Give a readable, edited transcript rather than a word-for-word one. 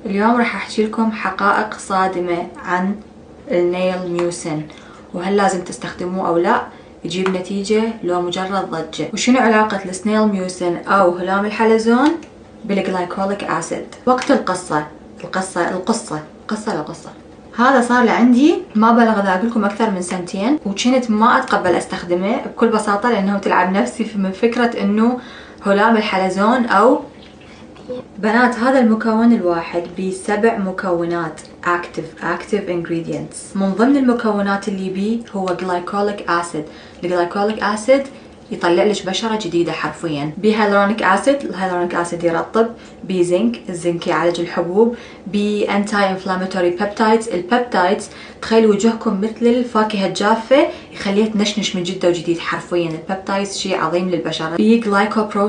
اليوم راح احكي لكم حقائق صادمة عن النيل ميوسن، وهل لازم تستخدموه او لا، يجيب نتيجة لو مجرد ضجة، وشنو علاقة السنيل ميوسن او هلام الحلزون بالجلايكوليك اسيد. وقت القصة هذا صار لعندي ما بلغ اذا اقول لكم اكثر من سنتين، وكنت ما اتقبل استخدمه بكل بساطة لانه تلعب نفسي من فكرة انه هلام الحلزون او بنات هذا المكون الواحد ب7 مكونات active ingredients. من ضمن المكونات اللي بيه هو glycolic acid. الجلايكوليك اسيد يطلع لك بشرة جديدة حرفيا. بي هيلورونيك اسيد، الهيلورونيك اسيد يرطب. بي زنك، الزنك يعالج الحبوب. بي انتي انفلاماتوري بيبتايدز، البيبتايدز تخيل وجهكم مثل الفاكهة الجافة يخليها تنشنش من جدة وجديد حرفيا. البيبتايدز شيء عظيم للبشرة. بي جلايكوبروتين